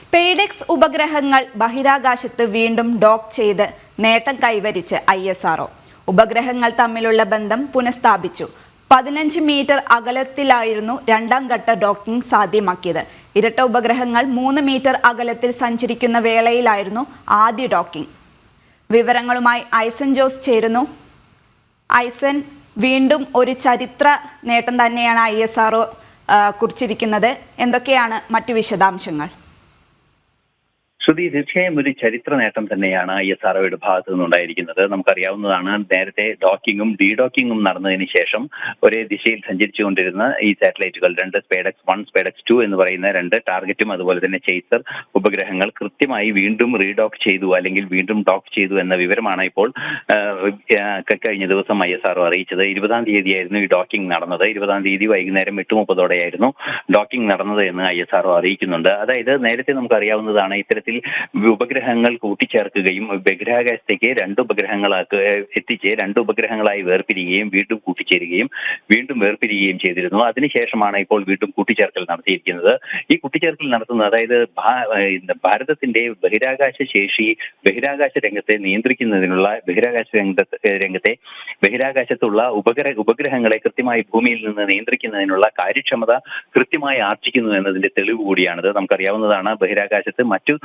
സ്പേഡെക്സ് ഉപഗ്രഹങ്ങൾ ബഹിരാകാശത്ത് വീണ്ടും ഡോക്ക് ചെയ്ത് നേട്ടം കൈവരിച്ച് ISRO. ഉപഗ്രഹങ്ങൾ തമ്മിലുള്ള ബന്ധം പുനഃസ്ഥാപിച്ചു. 15 മീറ്റർ അകലത്തിലായിരുന്നു രണ്ടാം ഘട്ട ഡോക്കിംഗ് സാധ്യമാക്കിയത്. ഇരട്ട ഉപഗ്രഹങ്ങൾ 3 മീറ്റർ അകലത്തിൽ സഞ്ചരിക്കുന്ന വേളയിലായിരുന്നു ആദ്യ ഡോക്കിംഗ്. വിവരങ്ങളുമായി ഐസൻ ജോസ് ചേരുന്നു. ഐസൻ, വീണ്ടും ഒരു ചരിത്ര നേട്ടം തന്നെയാണ് ISRO കുറിച്ചിരിക്കുന്നത്. എന്തൊക്കെയാണ് മറ്റു വിശദാംശങ്ങൾ? ശ്രുതി, തീർച്ചയായും ഒരു ചരിത്ര നേട്ടം തന്നെയാണ് ISROയുടെ ഭാഗത്തു നിന്നുണ്ടായിരിക്കുന്നത്. നമുക്കറിയാവുന്നതാണ്, നേരത്തെ ഡോക്കിങ്ങും ഡീഡോക്കിങ്ങും നടന്നതിന് ശേഷം ഒരേ ദിശയിൽ സഞ്ചരിച്ചുകൊണ്ടിരുന്ന ഈ സാറ്റലൈറ്റുകൾ, രണ്ട് സ്പേഡെക്സ് 1, സ്പേഡെക്സ് 2 എന്ന് പറയുന്ന രണ്ട് ടാർഗറ്റും അതുപോലെ തന്നെ ചേസർ ഉപഗ്രഹങ്ങൾ കൃത്യമായി വീണ്ടും റീഡോക്ക് ചെയ്തു, അല്ലെങ്കിൽ വീണ്ടും ഡോക്ക് ചെയ്തു എന്ന വിവരമാണ് ഇപ്പോൾ കഴിഞ്ഞ ദിവസം ISRO അറിയിച്ചത്. 20-ാം തീയതിയായിരുന്നു ഈ ഡോക്കിംഗ് നടന്നത്. 20-ാം തീയതി വൈകുന്നേരം 8:30 ഡോക്കിംഗ് നടന്നത് എന്ന് ISRO അറിയിക്കുന്നുണ്ട്. അതായത് നേരത്തെ നമുക്കറിയാവുന്നതാണ്, ഇത്തരത്തിൽ ഉപഗ്രഹങ്ങൾ കൂട്ടിച്ചേർക്കുകയും ബഹിരാകാശത്തേക്ക് രണ്ട് ഉപഗ്രഹങ്ങളായി വേർപിരിയുകയും വീണ്ടും കൂട്ടിച്ചേരുകയും വീണ്ടും വേർപിരിയുകയും ചെയ്തിരുന്നു. അതിനുശേഷമാണ് ഇപ്പോൾ വീണ്ടും കൂട്ടിച്ചേർക്കൽ നടത്തിയിരിക്കുന്നത്. ഈ കൂട്ടിച്ചേർക്കൽ നടത്തുന്നത്, അതായത് ഭാരതത്തിന്റെ ബഹിരാകാശ ശേഷി, ബഹിരാകാശ രംഗത്തെ നിയന്ത്രിക്കുന്നതിനുള്ള, ബഹിരാകാശത്തുള്ള ഉപഗ്രഹങ്ങളെ കൃത്യമായി ഭൂമിയിൽ നിന്ന് നിയന്ത്രിക്കുന്നതിനുള്ള കാര്യക്ഷമത കൃത്യമായി ആർജിക്കുന്നു എന്നതിന്റെ തെളിവ് കൂടിയാണിത്. നമുക്കറിയാവുന്നതാണ്, ബഹിരാകാശത്ത് മറ്റു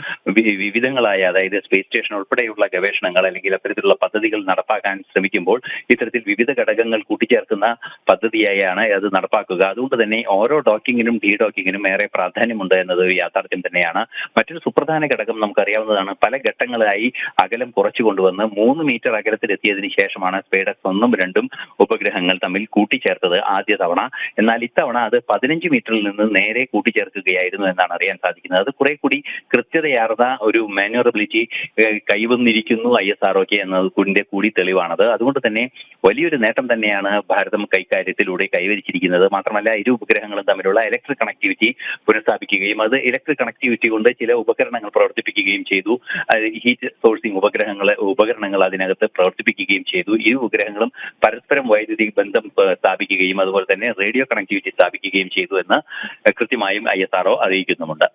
വിവിധങ്ങളായ, അതായത് സ്പേസ് സ്റ്റേഷൻ ഉൾപ്പെടെയുള്ള ഗവേഷണങ്ങൾ അല്ലെങ്കിൽ അത്തരത്തിലുള്ള പദ്ധതികൾ നടപ്പാക്കാൻ ശ്രമിക്കുമ്പോൾ ഇത്തരത്തിൽ വിവിധ ഘടകങ്ങൾ കൂട്ടിച്ചേർക്കുന്ന പദ്ധതിയായാണ് അത് നടപ്പാക്കുക. അതുകൊണ്ട് തന്നെ ഓരോ ഡോക്കിങ്ങിനും ഡീഡോക്കിങ്ങിനും ഏറെ പ്രാധാന്യമുണ്ട് എന്നത് ഒരു യാഥാർത്ഥ്യം തന്നെയാണ്. മറ്റൊരു സുപ്രധാന ഘടകം നമുക്കറിയാവുന്നതാണ്, പല ഘട്ടങ്ങളായി അകലം കുറച്ചു കൊണ്ടുവന്ന് 3 മീറ്റർ അകലത്തിലെത്തിയതിനു ശേഷമാണ് സ്പേഡെക്സ് 1ഉം 2ഉം ഉപഗ്രഹങ്ങൾ തമ്മിൽ കൂട്ടിച്ചേർത്തത് ആദ്യ തവണ. എന്നാൽ ഇത്തവണ അത് 15 മീറ്ററിൽ നിന്ന് നേരെ കൂട്ടിച്ചേർക്കുകയായിരുന്നു എന്നാണ് അറിയാൻ സാധിക്കുന്നത്. അത് കുറെ കൂടി കൃത്യതയാർന്ന ഒരു മാനുവറബിലിറ്റി കൈവന്നിരിക്കുന്നു ISROയ്ക്ക് എന്നതിന്റെ കൂടി തെളിവാണത്. അതുകൊണ്ട് തന്നെ വലിയൊരു നേട്ടം തന്നെയാണ് ഭാരതം കൈകാര്യത്തിലൂടെ കൈവരിച്ചിരിക്കുന്നത്. മാത്രമല്ല, ഇരു ഉപഗ്രഹങ്ങളും തമ്മിലുള്ള ഇലക്ട്രിക് കണക്ടിവിറ്റി പുനഃസ്ഥാപിക്കുകയും അത് ഇലക്ട്രിക് കണക്ടിവിറ്റി കൊണ്ട് ചില ഉപകരണങ്ങൾ പ്രവർത്തിപ്പിക്കുകയും ചെയ്തു. ഹീറ്റ് സോഴ്സിംഗ് ഉപകരണങ്ങൾ അതിനകത്ത് പ്രവർത്തിപ്പിക്കുകയും ചെയ്തു. ഇരു ഉപഗ്രഹങ്ങളും പരസ്പരം വൈദ്യുതി ബന്ധം സ്ഥാപിക്കുകയും അതുപോലെ തന്നെ റേഡിയോ കണക്ടിവിറ്റി സ്ഥാപിക്കുകയും ചെയ്തു എന്ന് കൃത്യമായും ISRO അറിയിക്കുന്നുമുണ്ട്.